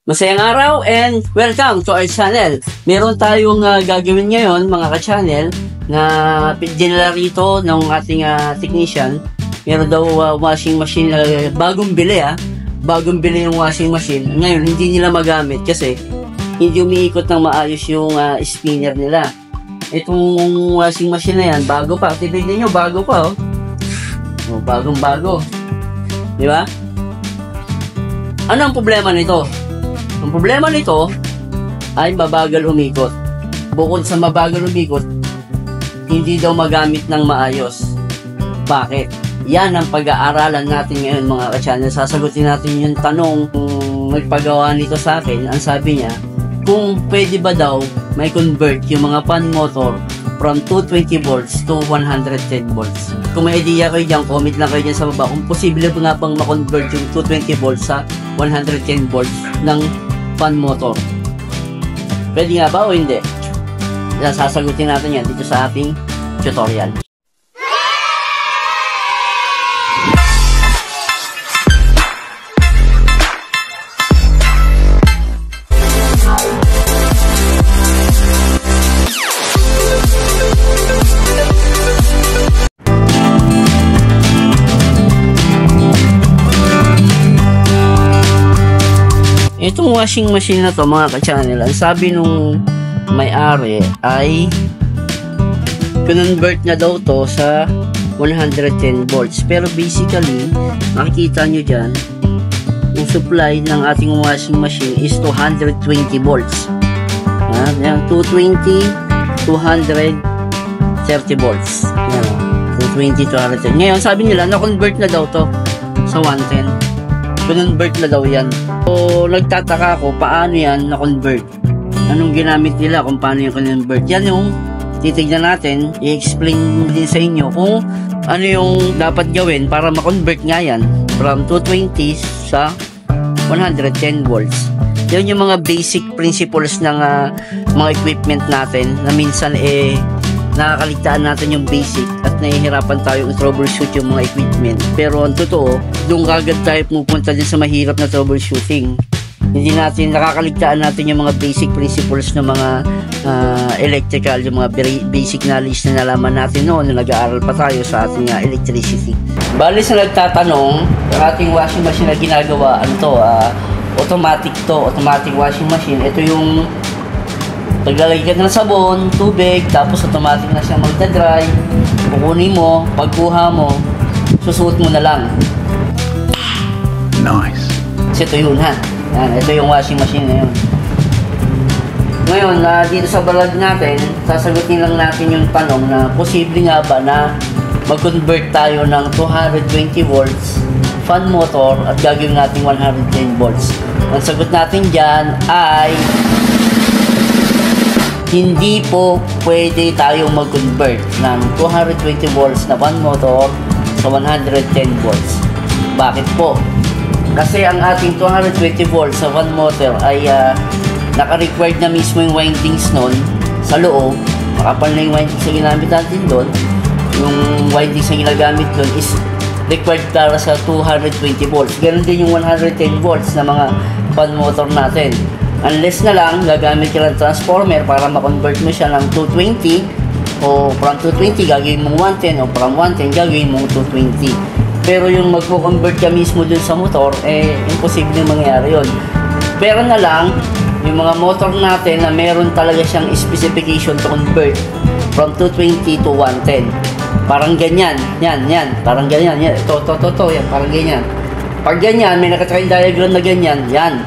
Masayang araw and welcome to our channel. Meron tayong gagawin ngayon mga ka-channel na dinala rito ng ating technician. Meron daw washing machine bagong bili bagong bili yung washing machine. Ngayon hindi nila magamit kasi hindi umiikot ng maayos yung spinner nila. Itong washing machine na yan, bago pa. Tignan nyo, bago pa bagong bago. Di ba? Ano ang problema nito? Ang problema nito ay mabagal umikot. Bukod sa mabagal umikot, hindi daw magamit ng maayos. Bakit? Yan ang pag-aaralan natin ngayon mga ka-channel. Sasagutin natin yung tanong kung nagpagawa nito sa akin. Ang sabi niya, kung pwede ba daw may convert yung mga fan motor from 220 volts to 110 volts. Kung may idea kayo dyan, comment lang kayo dyan sa baba. Kung posible ba nga bang ma-convert yung 220 volts sa 110 volts ng fan motor. Pwede nga ba o hindi? Sasagutin natin yan dito sa ating tutorial. Itong washing machine na to mga ka-channel, ang sabi nung may-ari ay convert na daw to sa 110 volts. Pero basically, makikita nyo dyan, yung supply ng ating washing machine is 220 volts. Yan, 220, 230 volts. Yan, 220, 230. Ngayon, sabi nila, na-convert na daw to sa 110. Convert na daw yan. So, nagtataka ako, paano yan na-convert? Anong ginamit nila kung paano yung convert? Yan yung titignan natin, i-explain din sa inyo kung ano yung dapat gawin para ma-convert nga yan from 220 sa 110 volts. Yan yung mga basic principles ng mga equipment natin na minsan nakakaligtaan natin yung basic at nahihirapan tayo i-troubleshoot yung mga equipment. Pero ang totoo, doon kagad tayo pupunta din sa mahirap na troubleshooting. Hindi natin, nakakaligtaan natin yung mga basic principles ng mga electrical, yung mga basic knowledge na nalaman natin noon na nag-aaral pa tayo sa ating electricity. Bali sa nagtatanong, yung ating washing machine na ginagawa, automatic washing machine. Ito yung paglalagay ka ng sabon, tubig, tapos automatic na siya magdadry. Kukunin mo, pagkuha mo, susuot mo na lang. Nice. Kasi ito yun Yan, ito yung washing machine na yun. Ngayon, dito sa vlog natin, sasagutin lang natin yung tanong na posible nga ba na mag-convert tayo ng 220 volts fan motor at gagawin natin 110 volts. Ang sagot natin dyan ay hindi po pwede tayong mag-convert ng 220 volts na fan motor sa 110 volts. Bakit po? Kasi ang ating 220 volts sa fan motor ay naka-required na mismo yung windings nun sa loob. Makapal na yung windings na ginamit natin doon. Yung windings na ginagamit doon is required para sa 220 volts. Ganon din yung 110 volts na mga fan motor natin. Unless na lang, gagamit ka ng transformer para ma-convert mo siya ng 220 o from 220 gagawin mong 110 o from 110 gagawin mong 220. Pero yung magpo-convert ka mismo dun sa motor, imposible mangyari yun. Pero na lang, yung mga motor natin na meron talaga siyang specification to convert from 220 to 110. Parang ganyan, yan, parang ganyan, yan, ito, yan, parang ganyan. Pag ganyan, may nakatrain diagram na ganyan, yan.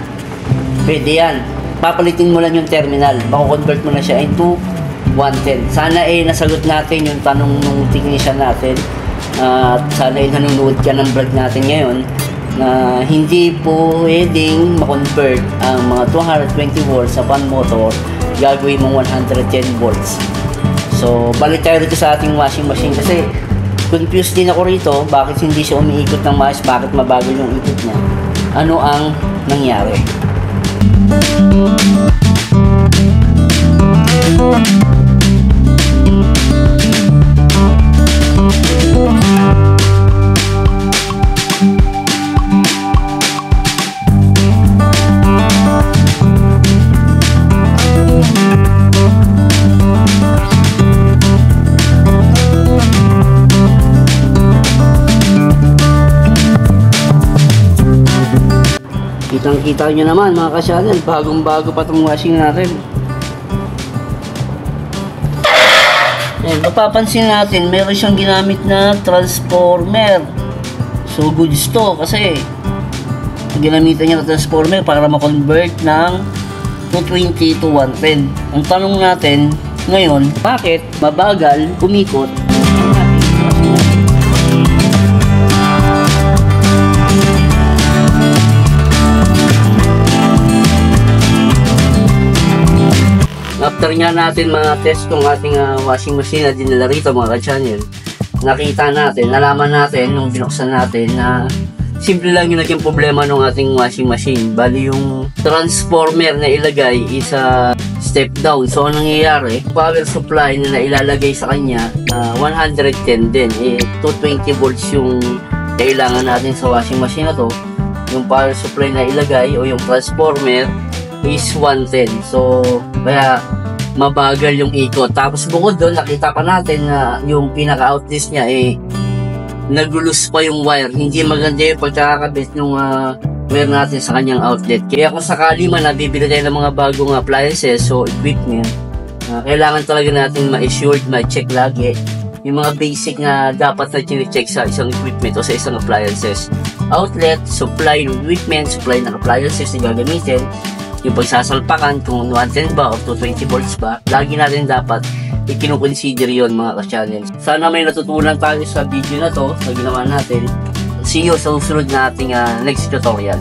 Pwede yan. Papalitin mo lang yung terminal. Mako-convert mo na siya into 110. Sana nasagot natin yung tanong ng technician natin. At sana nanonood ka ng vlog natin ngayon na hindi po pwedeng ma-convert ang mga 220 volts sa fan motor. Gagawin mong 110 volts. So, balik tayo rito sa ating washing machine kasi confused din ako rito. Bakit hindi siya umiikot ng maayos? Bakit mabagal yung ikot niya? Ano ang nangyari? Kitang-kita nyo naman mga ka-channel, bagong-bago pa itong washing natin. Ayan, mapapansin natin, meron siyang ginamit na transformer. So, goods to kasi ginamitan niya na transformer para ma-convert ng 220 to 110. Ang tanong natin ngayon, bakit mabagal umikot? After nga natin test tong ating washing machine na dinala rito mga ka-channel, nakita natin, nalaman natin nung binuksan natin na simple lang yung naging problema ng ating washing machine. Bali yung transformer na ilagay is step down. So anong nangyayari, power supply na nailalagay sa kanya 110 din. 220 volts yung kailangan natin sa washing machine na to. Yung power supply na ilagay o yung transformer is 110. So kaya mabagal yung ikot. Tapos bukod doon, nakita pa natin na yung pinaka-outlet niya nag-loose pa yung wire. Hindi maganda yung pagkakabit ng wire natin sa kanyang outlet. Kaya kung sakali man nabibili tayo ng mga bagong appliances o equipment, kailangan talaga natin ma-assured, ma-check lagi yung mga basic na dapat na check sa isang equipment o sa isang appliances. Outlet, supply ng equipment, supply ng appliances na gagamitin, yung pagsasalpakan kung 110 ba o 220 volts ba, lagi natin dapat ikinukonsider yon mga ka-channel. Sana may natutunan tayo sa video na to na ginawa natin. See you sa susunod na ating next tutorial.